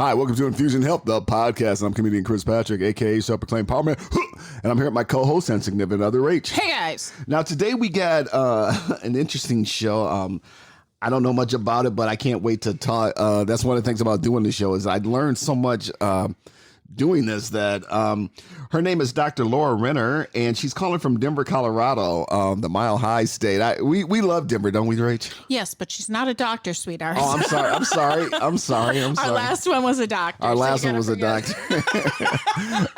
Hi, welcome to Infusion Health, the podcast. I'm comedian Chris Patrick, aka Self-Proclaimed Power Man, and I'm here with my co-host and significant other H. Hey guys! Now today we got an interesting show. I don't know much about it, but I can't wait to talk. That's one of the things about doing the show is I learned so much doing this that her name is Dr. Laura Renner, and she's calling from Denver, Colorado, the Mile High State. We love Denver, don't we, Rach? Yes, but she's not a doctor, sweetheart. Oh, I'm sorry. Our last one was a doctor. Our last one was a doctor.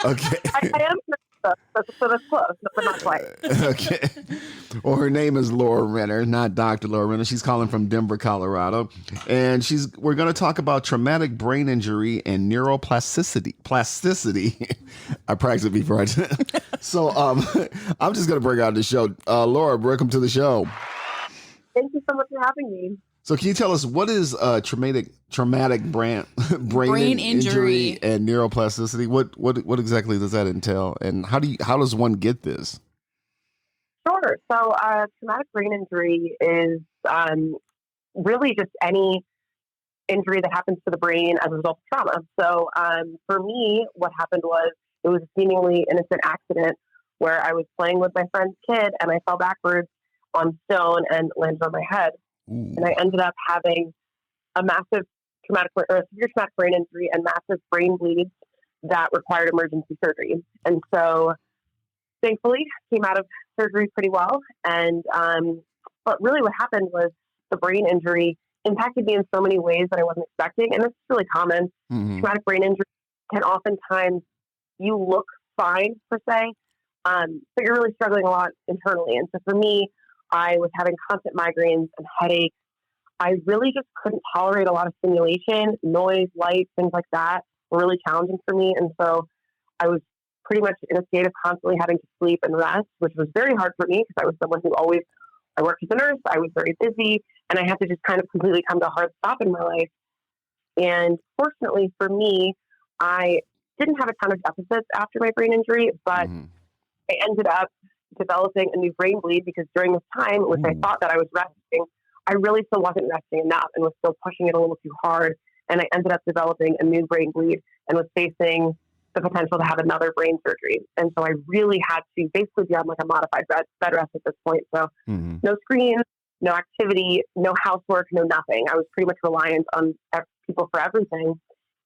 Okay. I am so that's close, but not quite. Okay. Well, her name is Laura Renner, not Dr. Laura Renner. She's calling from Denver, Colorado. And we're going to talk about traumatic brain injury and neuroplasticity. I practiced it before I did. So I'm just going to bring out the show. Laura, welcome to the show. Thank you so much for having me. So can you tell us what is traumatic brain injury and neuroplasticity? What exactly does that entail, and how does one get this? Sure. So traumatic brain injury is really just any injury that happens to the brain as a result of trauma. So for me, what happened was it was a seemingly innocent accident where I was playing with my friend's kid and I fell backwards on stone and landed on my head. Ooh. And I ended up having a massive severe traumatic brain injury and massive brain bleeds that required emergency surgery. And so thankfully came out of surgery pretty well. And but really what happened was the brain injury impacted me in so many ways that I wasn't expecting. And this is really common. Mm-hmm. Traumatic brain injury can oftentimes, you look fine per se, but you're really struggling a lot internally. And so for me, I was having constant migraines and headaches. I really just couldn't tolerate a lot of stimulation, noise, light, things like that were really challenging for me. And so I was pretty much in a state of constantly having to sleep and rest, which was very hard for me because I was someone who I worked as a nurse, I was very busy, and I had to just kind of completely come to a hard stop in my life. And fortunately for me, I didn't have a ton of deficits after my brain injury, but I ended up developing a new brain bleed because during this time, which I thought that I was resting, I really still wasn't resting enough and was still pushing it a little too hard. And I ended up developing a new brain bleed and was facing the potential to have another brain surgery. And so I really had to basically be on like a modified bed rest at this point. So no screens, no activity, no housework, no nothing. I was pretty much reliant on people for everything.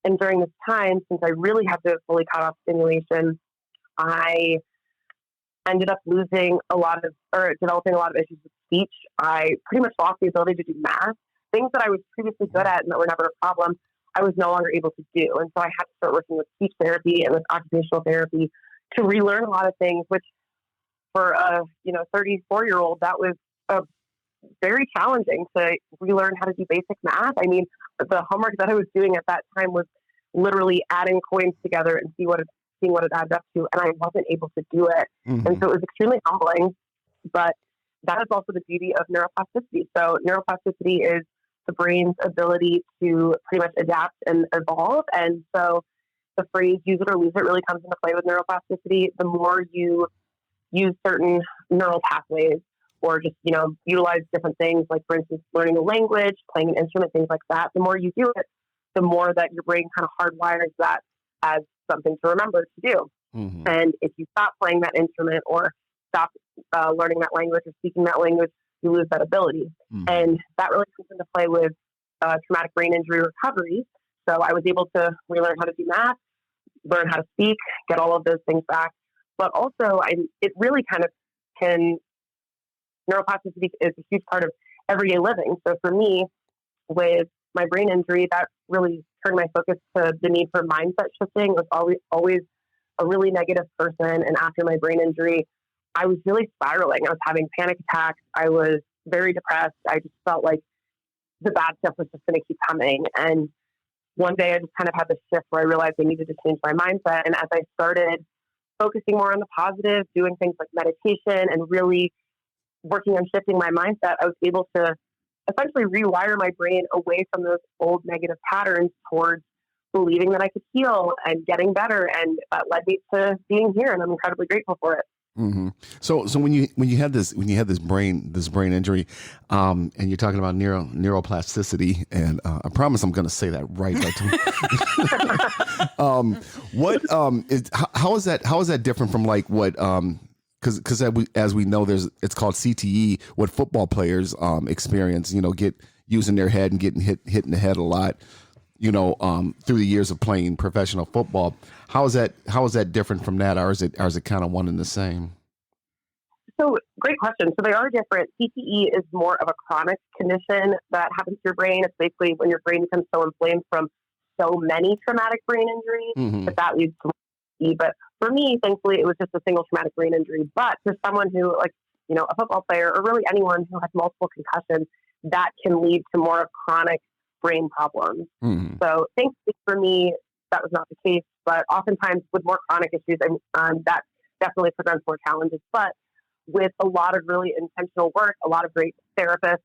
And during this time, since I really had to fully cut off stimulation, I ended up developing a lot of issues with speech. I pretty much lost the ability to do math. Things that I was previously good at and that were never a problem, I was no longer able to do. And so I had to start working with speech therapy and with occupational therapy to relearn a lot of things, which for a 34-year-old, that was very challenging to relearn how to do basic math. I mean, the homework that I was doing at that time was literally adding coins together and seeing what it adds up to, and I wasn't able to do it. And so it was extremely humbling, but that is also the beauty of neuroplasticity. So neuroplasticity is the brain's ability to pretty much adapt and evolve. And so the phrase use it or lose it really comes into play with neuroplasticity. The more you use certain neural pathways or just, utilize different things, like for instance, learning a language, playing an instrument, things like that, the more you do it, the more that your brain kind of hardwires that as something to remember to do. And if you stop playing that instrument or stop learning that language or speaking that language, you lose that ability. And that really comes into play with traumatic brain injury recovery. So I was able to relearn how to do math, learn how to speak, get all of those things back. But also, it really kind of neuroplasticity is a huge part of everyday living. So for me, with my brain injury, that really turned my focus to the need for mindset shifting. I was always a really negative person. And after my brain injury, I was really spiraling. I was having panic attacks. I was very depressed. I just felt like the bad stuff was just going to keep coming. And one day I just kind of had this shift where I realized I needed to change my mindset. And as I started focusing more on the positive, doing things like meditation and really working on shifting my mindset, I was able to essentially rewire my brain away from those old negative patterns towards believing that I could heal and getting better. And that led me to being here. And I'm incredibly grateful for it. Hmm. So when you had this brain injury, and you're talking about neuroplasticity, and I promise I'm going to say that right. What is how is that different from like what because as we know it's called CTE, what football players experience, get using their head and getting hit in the head a lot, through the years of playing professional football. How is that different from that, or is it kind of one and the same? So, great question. So they are different. CTE is more of a chronic condition that happens to your brain. It's basically when your brain becomes so inflamed from so many traumatic brain injuries that leads to CTE. But for me, thankfully, it was just a single traumatic brain injury. But for someone who, like, a football player or really anyone who has multiple concussions, that can lead to more of chronic brain problems. So thankfully for me, that was not the case. But oftentimes with more chronic issues, that definitely presents more challenges. But with a lot of really intentional work, a lot of great therapists,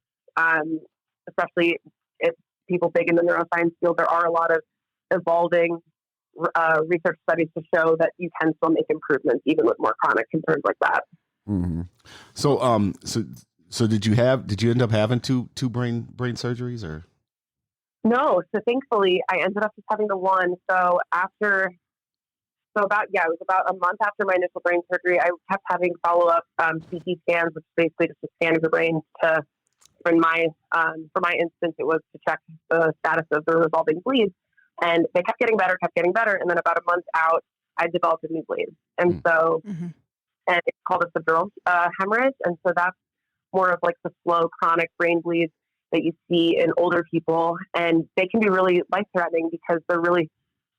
especially if people big in the neuroscience field, there are a lot of evolving research studies to show that you can still make improvements even with more chronic concerns like that. So did you end up having two brain surgeries, or? No. So thankfully I ended up just having the one. It was about a month after my initial brain surgery. I kept having follow-up CT scans, which is basically just a scan of the brain for my instance, it was to check the status of the resolving bleeds. And they kept getting better. And then about a month out, I developed a new bleed. And so, and it's called a subdural hemorrhage. And so that's more of like the slow chronic brain bleeds that you see in older people. And they can be really life-threatening because they're really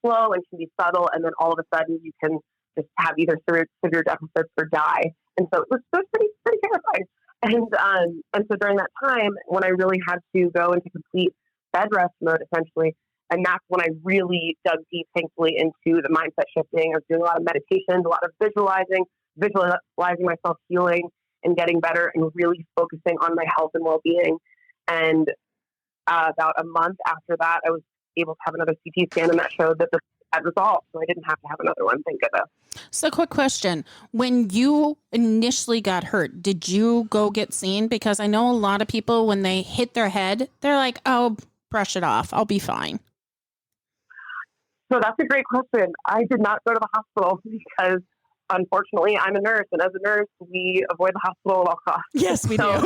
slow and can be subtle, and then all of a sudden you can just have either severe deficits or die. And so it was pretty terrifying. And so during that time, when I really had to go into complete bed rest mode, essentially, and that's when I really dug deep, thankfully, into the mindset shifting. I was doing a lot of meditation, a lot of visualizing myself healing and getting better, and really focusing on my health and well-being. And about a month after that, I was able to have another CT scan, and that showed that this had resolved. So I didn't have to have another one, thank goodness. So quick question. When you initially got hurt, did you go get seen? Because I know a lot of people, when they hit their head, they're like, oh, brush it off. I'll be fine. So that's a great question. I did not go to the hospital because, unfortunately, I'm a nurse. And as a nurse, we avoid the hospital at all costs. Yes, we do.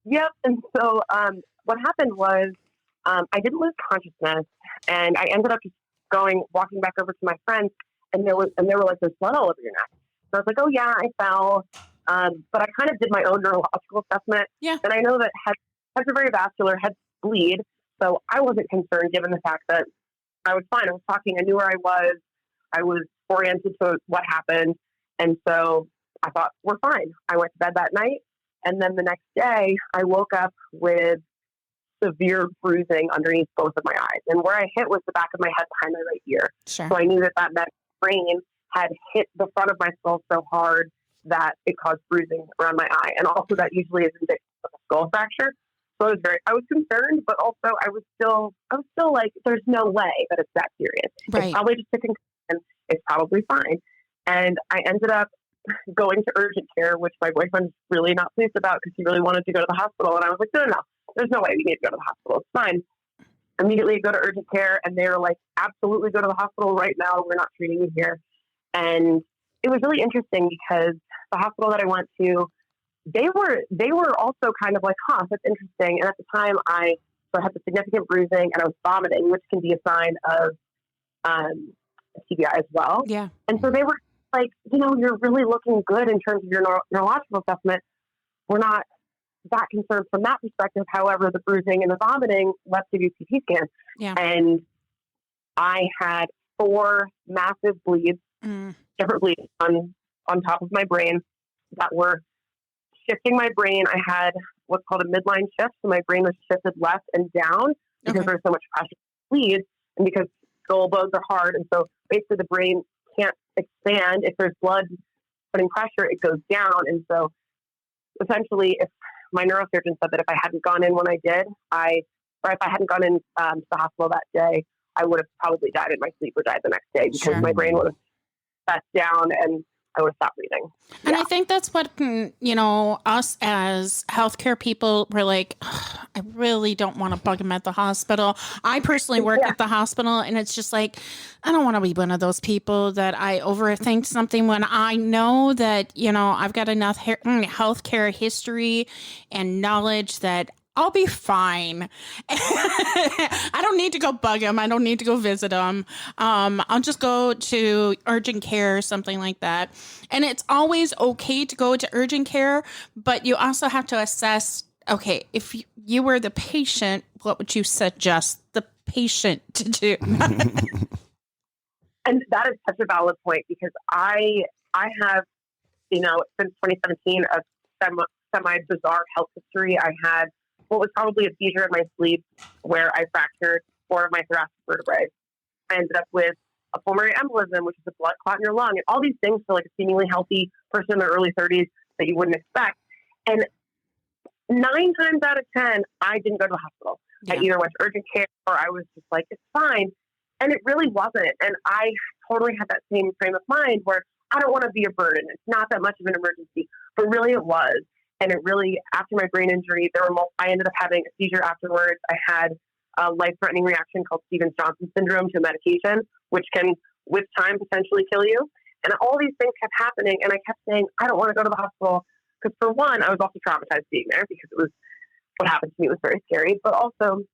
Yep. And so what happened was, I didn't lose consciousness, and I ended up just walking back over to my friends, and they were like, "There's blood all over your neck." So I was like, "Oh yeah, I fell," but I kind of did my own neurological assessment, and I know that heads are very vascular, heads bleed, so I wasn't concerned given the fact that I was fine. I was talking, I knew where I was oriented to what happened, and so I thought we're fine. I went to bed that night, and then the next day I woke up with severe bruising underneath both of my eyes. And where I hit was the back of my head behind my right ear. Sure. So I knew that brain had hit the front of my skull so hard that it caused bruising around my eye. And also that usually is indicative of a skull fracture. So I was concerned, but also I was still like, there's no way that it's that serious. Right. It's probably just a concussion. It's probably fine. And I ended up going to urgent care, which my boyfriend's really not pleased about because he really wanted to go to the hospital. And I was like, no. There's no way we need to go to the hospital. It's fine. Immediately go to urgent care, and they're like, absolutely go to the hospital right now. We're not treating you here. And it was really interesting because the hospital that I went to, they were also kind of like, that's interesting. And at the time I had the significant bruising and I was vomiting, which can be a sign of TBI as well. Yeah. And so they were like, you're really looking good in terms of your neurological assessment. We're not that concerned from that perspective. However, the bruising and the vomiting left to do CT scans. Yeah. And I had 4 massive bleeds, different bleeds on top of my brain that were shifting my brain. I had what's called a midline shift. So my brain was shifted left and down because there's so much pressure to bleed, and because skull bones are hard. And so basically the brain can't expand. If there's blood putting pressure, it goes down. And so essentially, if my neurosurgeon said that if I hadn't gone in when I did, if I hadn't gone in to the hospital that day, I would have probably died in my sleep or died the next day because my brain would have shut down and I would stop breathing. And I think that's what, us as healthcare people, we're like, "Ugh, I really don't want to bug him at the hospital." I personally work at the hospital, and it's just like, I don't want to be one of those people that I overthink something when I know that, I've got enough healthcare history and knowledge that I'll be fine. I don't need to go bug him. I don't need to go visit him. I'll just go to urgent care or something like that. And it's always okay to go to urgent care, but you also have to assess, okay, if you were the patient, what would you suggest the patient to do? And that is such a valid point, because I have, since 2017, a semi-bizarre health history. I had what was probably a seizure in my sleep where I fractured 4 of my thoracic vertebrae. I ended up with a pulmonary embolism, which is a blood clot in your lung, and all these things for like a seemingly healthy person in their early 30s that you wouldn't expect. And 9 times out of 10, I didn't go to the hospital. Yeah. I either went to urgent care or I was just like, it's fine. And it really wasn't. And I totally had that same frame of mind where I don't want to be a burden. It's not that much of an emergency, but really it was. And it really, after my brain injury, I ended up having a seizure afterwards. I had a life-threatening reaction called Stevens-Johnson syndrome to medication, which can, with time, potentially kill you. And all these things kept happening. And I kept saying, I don't want to go to the hospital. Because for one, I was also traumatized being there, because it was, what happened to me was very scary. But also,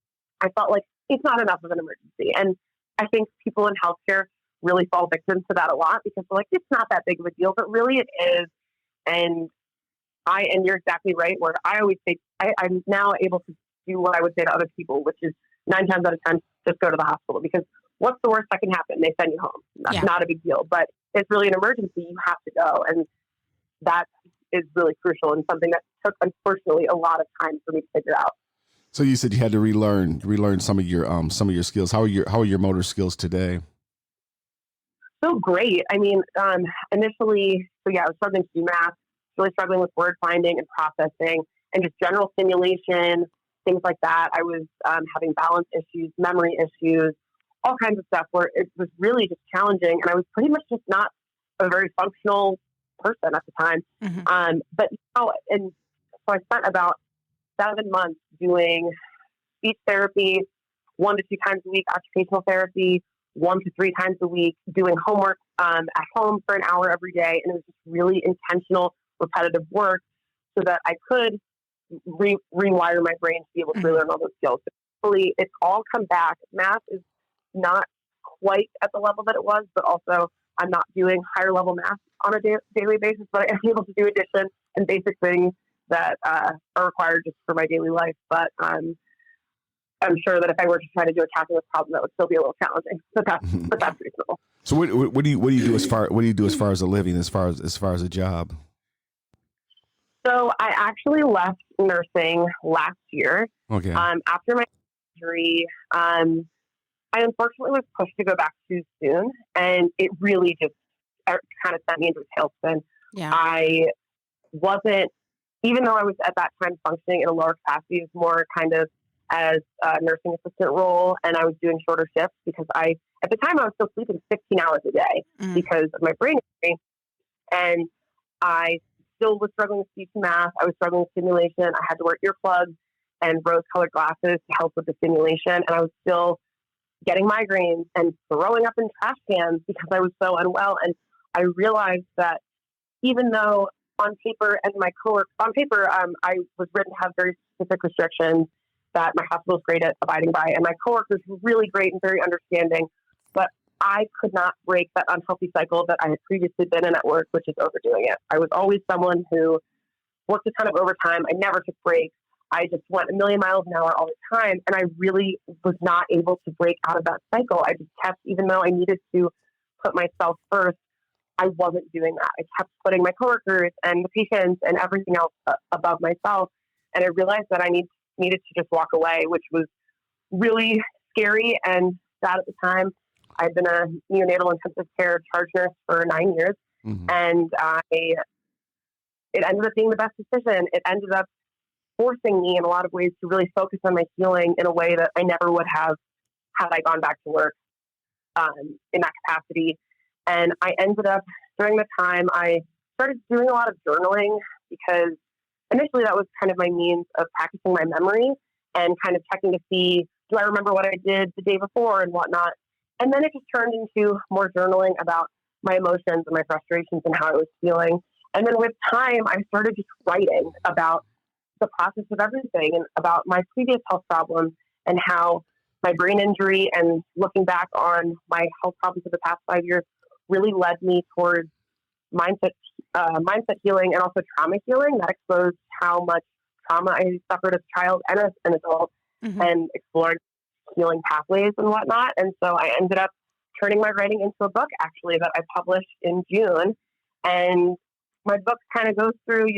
I felt like it's not enough of an emergency. And I think people in healthcare really fall victim to that a lot, because they're like, it's not that big of a deal, but really it is. And you're exactly right, where I always say, I'm now able to do what I would say to other people, which is 9 times out of 10, just go to the hospital, because what's the worst that can happen? They send you home. That's not a big deal, but it's really an emergency. You have to go. And that is really crucial, and something that took, unfortunately, a lot of time for me to figure out. So you said you had to relearn some of your skills. How are your motor skills today? So great. I mean, initially, I was struggling to do math, really struggling with word finding and processing, and just general stimulation, things like that. I was having balance issues, memory issues, all kinds of stuff where it was really just challenging. And I was pretty much just not a very functional person at the time. Mm-hmm. But and so I spent about 7 months doing speech therapy, 1 to 2 times a week, occupational therapy, 1 to 3 times a week, doing homework at home for an hour every day. And it was just really intentional, repetitive work so that I could rewire my brain to be able to relearn all those skills. So hopefully it's all come back. Math is not quite at the level that it was, but also I'm not doing higher level math on a daily basis, but I am able to do addition and basic things that are required just for my daily life. But I'm sure that if I were to try to do a calculus problem, that would still be a little challenging. But that's reasonable. So what do you do as far as a living, as far as a job? So I actually left nursing last year. Okay. After my injury, I unfortunately was pushed to go back too soon, and it really just kind of sent me into a tailspin. Yeah. I wasn't, even though I was at that time functioning in a lower capacity, it was more kind of as a nursing assistant role, and I was doing shorter shifts because at the time I was still sleeping 16 hours a day because of my brain injury, and I still was struggling with speech and math. I was struggling with stimulation. I had to wear earplugs and rose-colored glasses to help with the stimulation, and I was still getting migraines and throwing up in trash cans because I was so unwell. And I realized that even though on paper, I was written to have very specific restrictions that my hospital is great at abiding by, and my coworkers were really great and very understanding, but I could not break that unhealthy cycle that I had previously been in at work, which is overdoing it. I was always someone who worked a ton of overtime. I never took breaks. I just went a million miles an hour all the time, and I really was not able to break out of that cycle. I just kept, even though I needed to put myself first, I wasn't doing that. I kept putting my coworkers and the patients and everything else above myself, and I realized that I needed to just walk away, which was really scary and sad at the time. I'd been a neonatal intensive care charge nurse for 9 years, and it ended up being the best decision. It ended up forcing me in a lot of ways to really focus on my healing in a way that I never would have had I gone back to work in that capacity. And I ended up during the time, I started doing a lot of journaling because initially that was kind of my means of practicing my memory and kind of checking to see, do I remember what I did the day before and whatnot? And then it just turned into more journaling about my emotions and my frustrations and how I was feeling. And then with time, I started just writing about the process of everything and about my previous health problems and how my brain injury and looking back on my health problems of the past 5 years really led me towards mindset healing and also trauma healing that exposed how much trauma I suffered as a child and as an adult, and explored healing pathways and whatnot. And so I ended up turning my writing into a book, actually, that I published in June. And my book kind of goes through,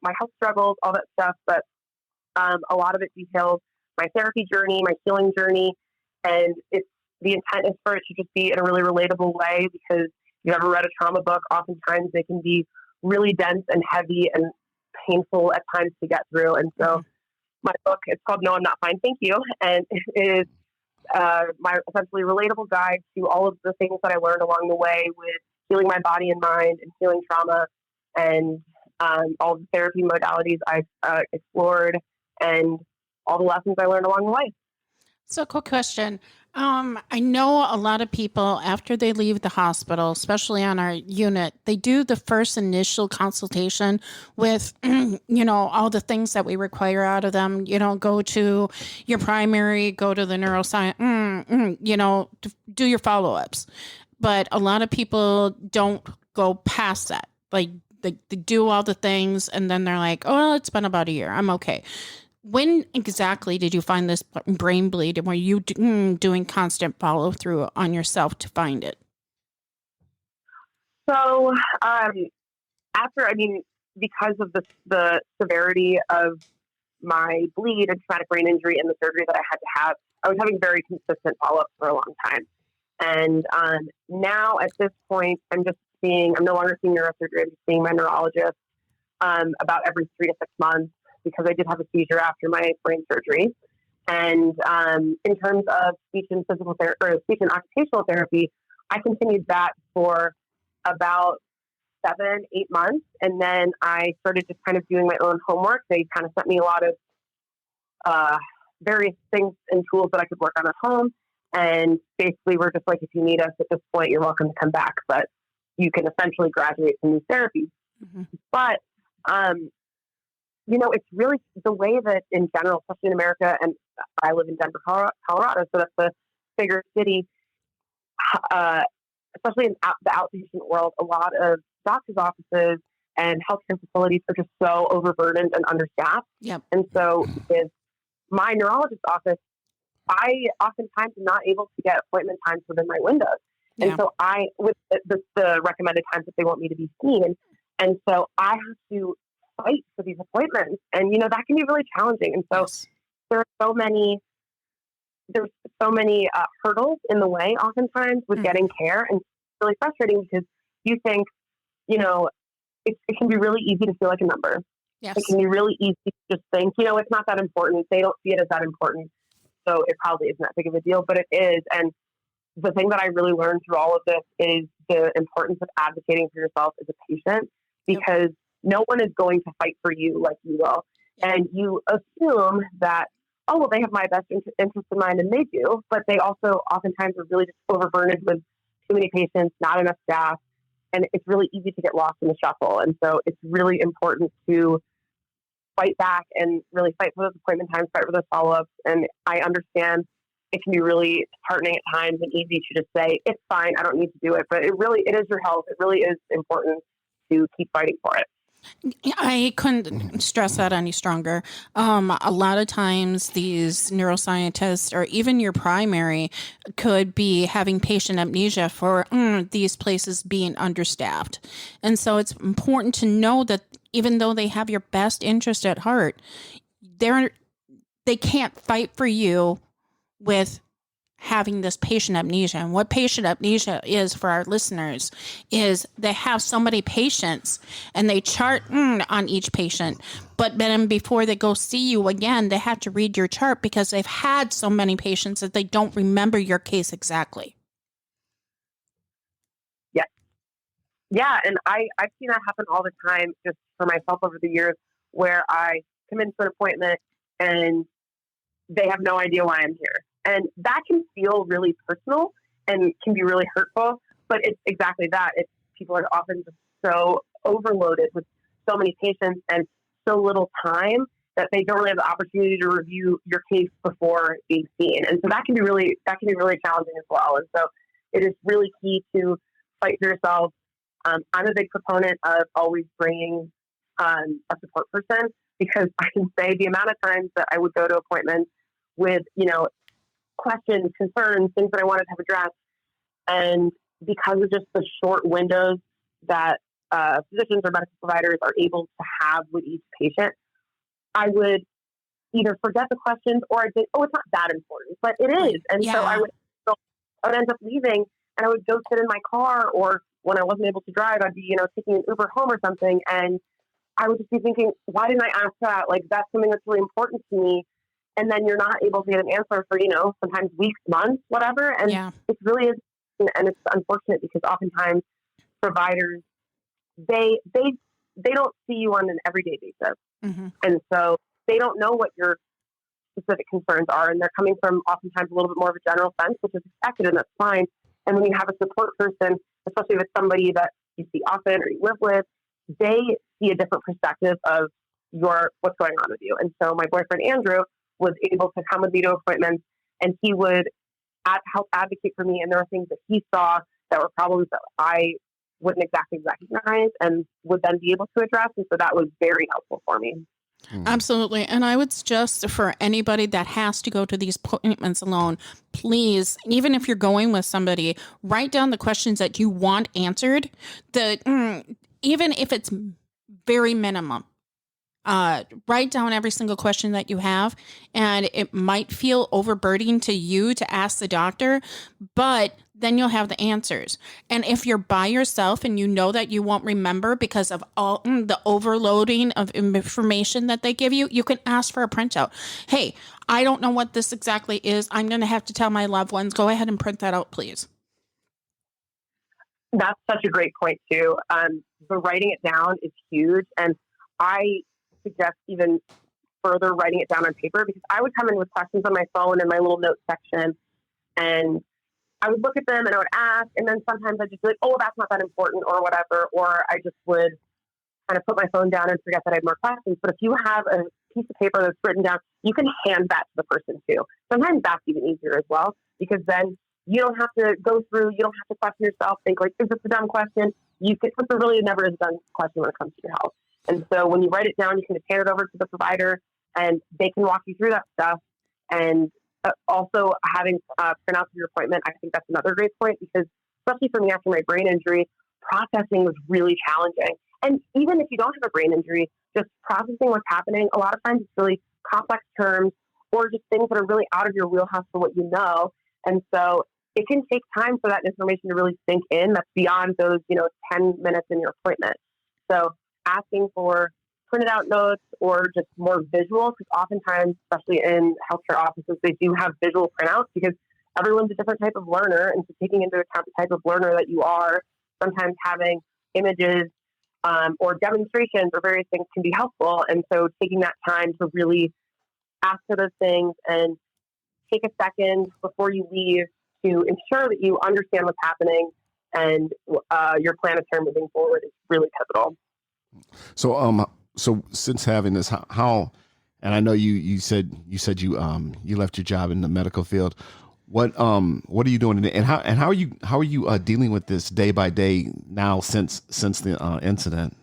my health struggles, all that stuff, but a lot of it details my therapy journey, my healing journey. And the intent is for it to just be in a really relatable way, because if you've ever read a trauma book, oftentimes they can be really dense and heavy and painful at times to get through. And so my book, it's called No, I'm Not Fine, Thank You. And it is my essentially relatable guide to all of the things that I learned along the way with healing my body and mind and healing trauma, and all the therapy modalities I've explored and all the lessons I learned along the way. So, quick question. I know a lot of people, after they leave the hospital, especially on our unit, they do the first initial consultation with, all the things that we require out of them. Go to your primary, go to the neuroscience, do your follow-ups. But a lot of people don't go past that. Like, they do all the things, and then they're like, oh, well, it's been about a year. I'm okay. When exactly did you find this brain bleed, and were you doing constant follow through on yourself to find it? So because of the severity of my bleed and traumatic brain injury and the surgery that I had to have, I was having very consistent follow-up for a long time. And now at this point, I'm no longer seeing neurosurgery. I'm just seeing my neurologist about every 3 to 6 months, because I did have a seizure after my brain surgery. And in terms of speech and physical therapy, or speech and occupational therapy, I continued that for about 7-8 months. And then I started just kind of doing my own homework. They kind of sent me a lot of various things and tools that I could work on at home. And basically we're just like, if you need us at this point, you're welcome to come back, but you can essentially graduate from these therapies. But, it's really the way that in general, especially in America, and I live in Denver, Colorado, so that's a bigger city, especially in the outpatient world, a lot of doctor's offices and healthcare facilities are just so overburdened and understaffed. Yep. And so with my neurologist's office, I oftentimes am not able to get appointment times within my windows. Yeah. And so with the recommended times that they want me to be seen. And so I have to fight for these appointments. And, that can be really challenging. And so Yes. there's so many hurdles in the way oftentimes with getting care. And it's really frustrating because you think, it can be really easy to feel like a number. Yes. It can be really easy to just think, it's not that important. They don't see it as that important. So it probably isn't that big of a deal, but it is. And the thing that I really learned through all of this is the importance of advocating for yourself as a patient, because no one is going to fight for you like you will. And you assume that, oh, well, they have my best interest in mind, and they do, but they also oftentimes are really just overburdened with too many patients, not enough staff, and it's really easy to get lost in the shuffle. And so it's really important to fight back and really fight for those appointment times, fight for those follow-ups. And I understand it can be really disheartening at times and easy to just say, it's fine, I don't need to do it. But it is your health. It really is important to keep fighting for it. I couldn't stress that any stronger. A lot of times these neuroscientists or even your primary could be having patient amnesia for these places being understaffed. And so it's important to know that even though they have your best interest at heart, they can't fight for you with having this patient amnesia. And what patient amnesia is for our listeners is they have so many patients and they chart on each patient, but then before they go see you again, they have to read your chart because they've had so many patients that they don't remember your case exactly. Yeah, and I've seen that happen all the time just for myself over the years, where I come into an appointment and they have no idea why I'm here. And that can feel really personal and can be really hurtful, but it's exactly that. It's people are often just so overloaded with so many patients and so little time that they don't really have the opportunity to review your case before being seen. And so that can be really challenging as well. And so it is really key to fight for yourself. I'm a big proponent of always bringing a support person, because I can say the amount of times that I would go to appointments with, questions, concerns, things that I wanted to have addressed. And because of just the short windows that physicians or medical providers are able to have with each patient, I would either forget the questions or I'd think, oh, it's not that important, but it is. And so I would end up leaving and I would go sit in my car, or when I wasn't able to drive, I'd be, taking an Uber home or something. And I would just be thinking, why didn't I ask that? Like, that's something that's really important to me. And then you're not able to get an answer for, sometimes weeks, months, whatever. And it really is. And it's unfortunate because oftentimes providers, they don't see you on an everyday basis. Mm-hmm. And so they don't know what your specific concerns are. And they're coming from oftentimes a little bit more of a general sense, which is expected, and that's fine. And when you have a support person, especially if it's somebody that you see often or you live with, they see a different perspective of what's going on with you. And so my boyfriend, Andrew, was able to come with me to appointments, and he would help advocate for me. And there were things that he saw that were problems that I wouldn't exactly recognize and would then be able to address. And so that was very helpful for me. Absolutely. And I would suggest for anybody that has to go to these appointments alone, please, even if you're going with somebody, write down the questions that you want answered. Even if it's very minimum, write down every single question that you have. And it might feel overburdening to you to ask the doctor, but then you'll have the answers. And if you're by yourself and you know that you won't remember because of all the overloading of information that they give you, you can ask for a printout. Hey, I don't know what this exactly is. I'm going to have to tell my loved ones. Go ahead and print that out, please. That's such a great point too. The writing it down is huge. And I suggest even further writing it down on paper, because I would come in with questions on my phone in my little notes section, and I would look at them and I would ask, and then sometimes I'd just be like, oh, that's not that important or whatever, or I just would kind of put my phone down and forget that I had more questions. But if you have a piece of paper that's written down, you can hand that to the person too. Sometimes that's even easier as well, because then you don't have to go through, you don't have to question yourself, think like, is this a dumb question? It's really never is a dumb question when it comes to your health. And so when you write it down, you can just hand it over to the provider and they can walk you through that stuff. And also having printouts of your appointment, I think that's another great point, because especially for me after my brain injury, processing was really challenging. And even if you don't have a brain injury, just processing what's happening, a lot of times it's really complex terms or just things that are really out of your wheelhouse for what you know. And so it can take time for that information to really sink in. That's beyond those, 10 minutes in your appointment. So asking for printed out notes or just more visual, because oftentimes, especially in healthcare offices, they do have visual printouts because everyone's a different type of learner. And so taking into account the type of learner that you are, sometimes having images or demonstrations or various things can be helpful. And so taking that time to really ask for those things and take a second before you leave to ensure that you understand what's happening and your plan of care moving forward is really pivotal. So since having this, how, and I know you said you left your job in the medical field. What are you doing today, and how are you dealing with this day by day now since the incident?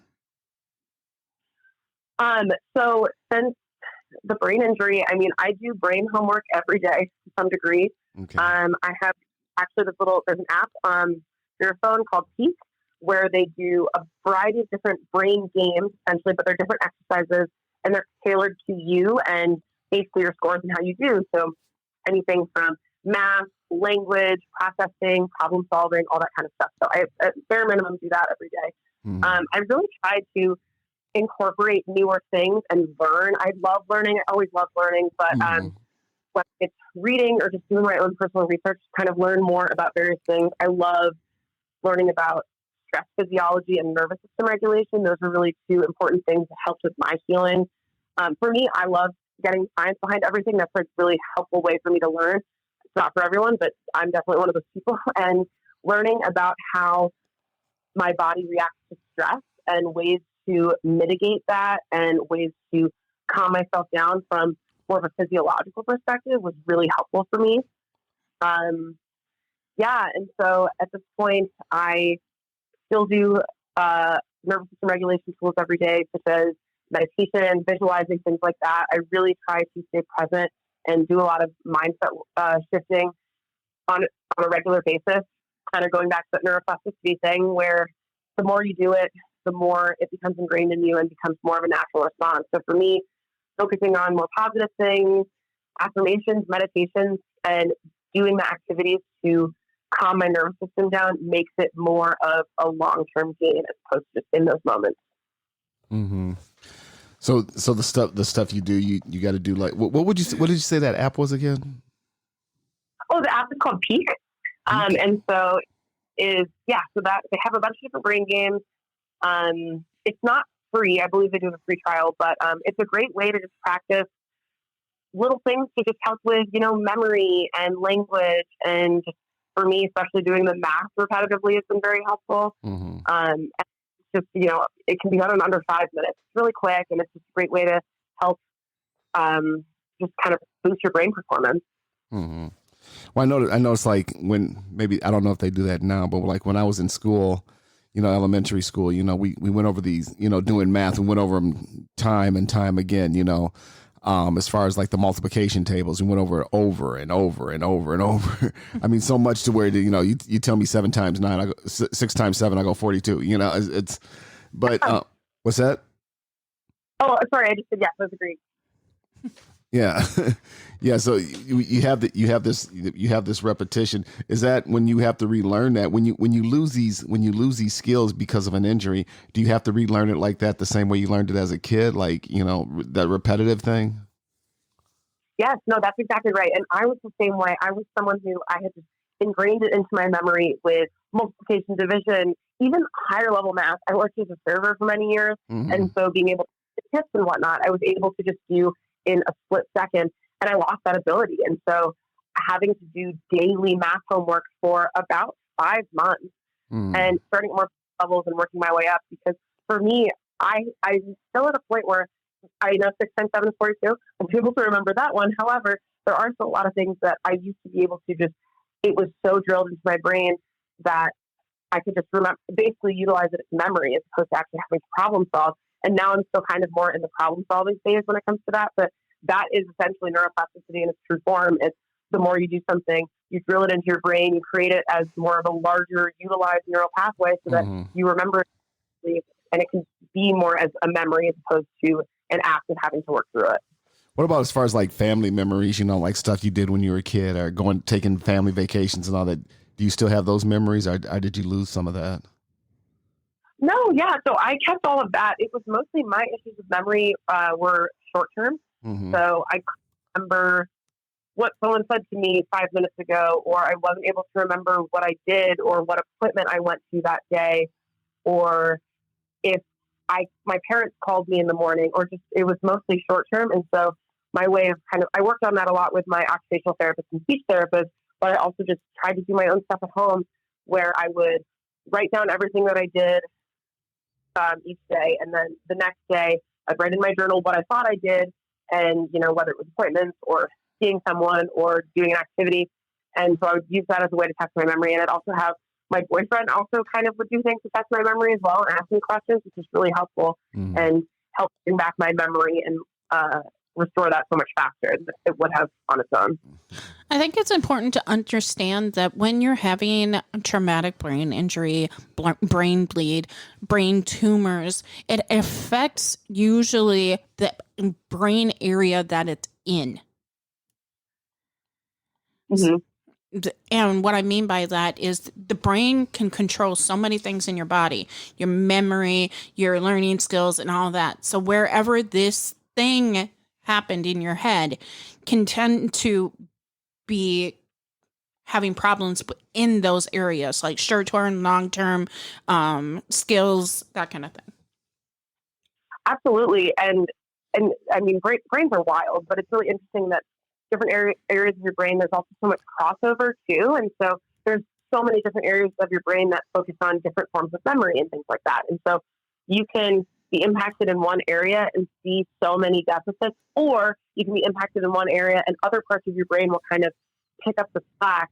So since the brain injury, I mean, I do brain homework every day to some degree. Okay. I have actually there's an app on your phone called Peak, where they do a variety of different brain games, essentially, but they're different exercises, and they're tailored to you and basically your scores and how you do. So anything from math, language, processing, problem solving, all that kind of stuff. So I, at bare minimum, do that every day. Mm-hmm. I really tried to incorporate newer things and learn. I love learning. I always love learning, but whether it's reading or just doing my own personal research, kind of learn more about various things. I love learning about stress physiology and nervous system regulation. Those are really two important things that helped with my healing. For me, I love getting science behind everything. That's a really helpful way for me to learn. It's not for everyone, but I'm definitely one of those people. And learning about how my body reacts to stress and ways to mitigate that and ways to calm myself down from more of a physiological perspective was really helpful for me. And so at this point, I still do nervous system regulation tools every day, such as meditation, visualizing, things like that. I really try to stay present and do a lot of mindset shifting on a regular basis, kind of going back to that neuroplasticity thing where the more you do it, the more it becomes ingrained in you and becomes more of a natural response. So for me, focusing on more positive things, affirmations, meditations, and doing the activities to calm my nervous system down makes it more of a long-term gain as opposed to just in those moments. Mm-hmm. So the stuff you do, you got to do like, what did you say that app was again? Oh, the app is called Peak. And so so that they have a bunch of different brain games. It's not free. I believe they do a free trial, but it's a great way to just practice little things to just help with, memory and language. And just for me, especially doing the math repetitively has been very helpful. Mm-hmm. And just, it can be done in under 5 minutes. It's really quick, and it's just a great way to help just kind of boost your brain performance. Mm-hmm. Well, I noticed like when maybe, I don't know if they do that now, but like when I was in school, elementary school, we went over these, doing math, we went over them time and time again, as far as like the multiplication tables, we went over and over and over and over. I mean, so much to where, you tell me 7 times 9, I go 6 times 7, I go 42, but what's that? Oh, sorry. I just said, yes, that's agreed. Yeah. Yeah. So you have this repetition. Is that when you have to relearn that when you lose these skills because of an injury, do you have to relearn it like that the same way you learned it as a kid? Like, that repetitive thing? Yes, no, that's exactly right. And I was the same way. I was someone who I had just ingrained it into my memory with multiplication, division, even higher level math. I worked as a server for many years. Mm-hmm. And so being able to tips and whatnot, I was able to just do in a split second, and I lost that ability. And so having to do daily math homework for about 5 months and starting at more levels and working my way up, because for me, I'm still at a point where I know 6 times 7 is 42. I'm able to remember that one. However, there are still a lot of things that I used to be able to it was so drilled into my brain that I could just remember, basically utilize it as memory as opposed to actually having to problem solve. And now I'm still kind of more in the problem solving phase when it comes to that. But that is essentially neuroplasticity in its true form. It's the more you do something, you drill it into your brain, you create it as more of a larger utilized neural pathway so that you remember it, and it can be more as a memory as opposed to an act of having to work through it. What about as far as like family memories, like stuff you did when you were a kid or taking family vacations and all that? Do you still have those memories or did you lose some of that? No, yeah. So I kept all of that. It was mostly my issues with memory were short term. Mm-hmm. So I remember what someone said to me 5 minutes ago, or I wasn't able to remember what I did or what appointment I went to that day, or if my parents called me in the morning, or just it was mostly short term. And so my way of I worked on that a lot with my occupational therapist and speech therapist, but I also just tried to do my own stuff at home where I would write down everything that I did each day. And then the next day I'd write in my journal what I thought I did and, whether it was appointments or seeing someone or doing an activity. And so I would use that as a way to test my memory. And I'd also have my boyfriend also kind of would do things to test my memory as well and ask me questions, which is really helpful and help bring back my memory and restore that so much faster than it would have on its own. I think it's important to understand that when you're having a traumatic brain injury, brain bleed, brain tumors, it affects usually the brain area that it's in. Mm-hmm. And what I mean by that is the brain can control so many things in your body, your memory, your learning skills, and all that. So wherever this thing happened in your head can tend to having problems in those areas, like short-term, long-term skills, that kind of thing. Absolutely. And I mean, brains are wild, but it's really interesting that different areas of your brain, there's also so much crossover too. And so there's so many different areas of your brain that focus on different forms of memory and things like that. And so you can be impacted in one area and see so many deficits, or you can be impacted in one area and other parts of your brain will kind of pick up the slack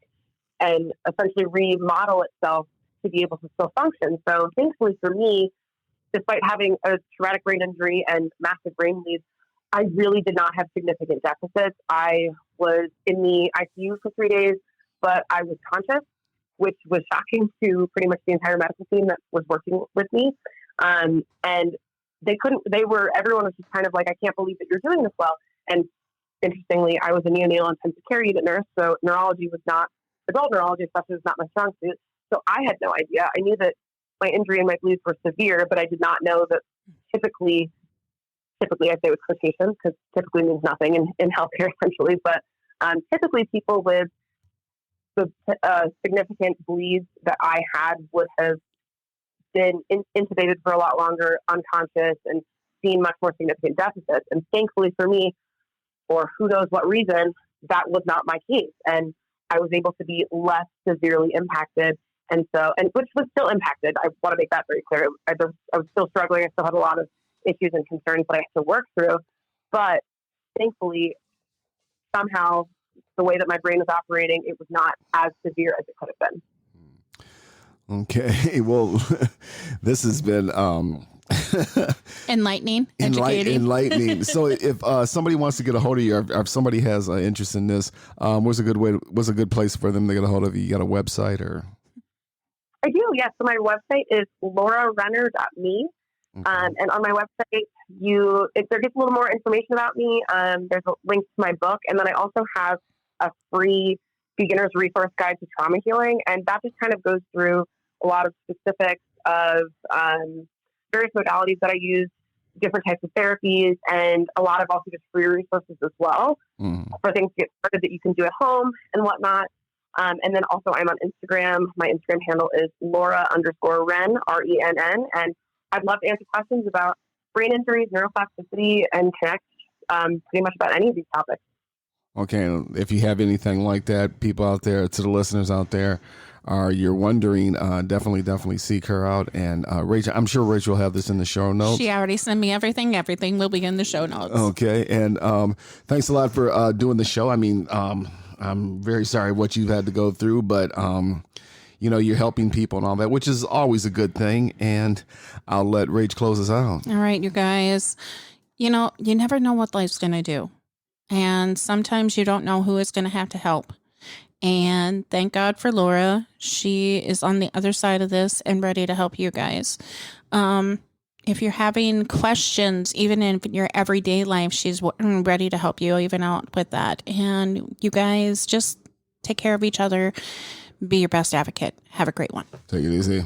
and essentially remodel itself to be able to still function. So thankfully for me, despite having a traumatic brain injury and massive brain bleeds, I really did not have significant deficits. I was in the ICU for 3 days, but I was conscious, which was shocking to pretty much the entire medical team that was working with me. And everyone was just kind of like, I can't believe that you're doing this well. And interestingly, I was a neonatal intensive care unit nurse, so adult neurology especially was not my strong suit. So I had no idea. I knew that my injury and my bleeds were severe, but I did not know that typically I say with quotations because typically means nothing in healthcare essentially, but typically people with the significant bleeds that I had would have been intubated for a lot longer, unconscious, and seen much more significant deficits. And thankfully for me, for who knows what reason, that was not my case. And I was able to be less severely impacted. And which was still impacted. I want to make that very clear. I was still struggling. I still had a lot of issues and concerns that I had to work through. But thankfully, somehow, the way that my brain was operating, it was not as severe as it could have been. Okay. Well, this has been enlightening, educating. Enlightening. So if somebody wants to get a hold of you, or if somebody has interest in this, what's a good place for them to get a hold of you? You got a website or? I do, yes. So my website is laurarenner.me. Okay. And on my website, there gets a little more information about me. There's a link to my book. And then I also have a free beginner's resource guide to trauma healing. And that just kind of goes through a lot of specifics of various modalities that I use, different types of therapies, and a lot of also just free resources as well for things to get started that you can do at home and whatnot. And then also I'm on Instagram. My Instagram handle is Laura_Renn, RENN. And I'd love to answer questions about brain injuries, neuroplasticity, and connect pretty much about any of these topics. Okay. If you have anything like that, people out there, to the listeners out there, you're wondering, definitely seek her out. And Rachel, I'm sure Rachel will have this in the show notes. She already sent me everything. Everything will be in the show notes. Okay. And thanks a lot for doing the show. I mean, I'm very sorry what you've had to go through, but you're helping people and all that, which is always a good thing. And I'll let Rach close us out. All right, you guys. You never know what life's going to do. And sometimes you don't know who is going to have to help. And thank God for Laura. She is on the other side of this and ready to help you guys. If you're having questions, even in your everyday life, she's ready to help you even out with that. And you guys just take care of each other. Be your best advocate. Have a great one. Take it easy.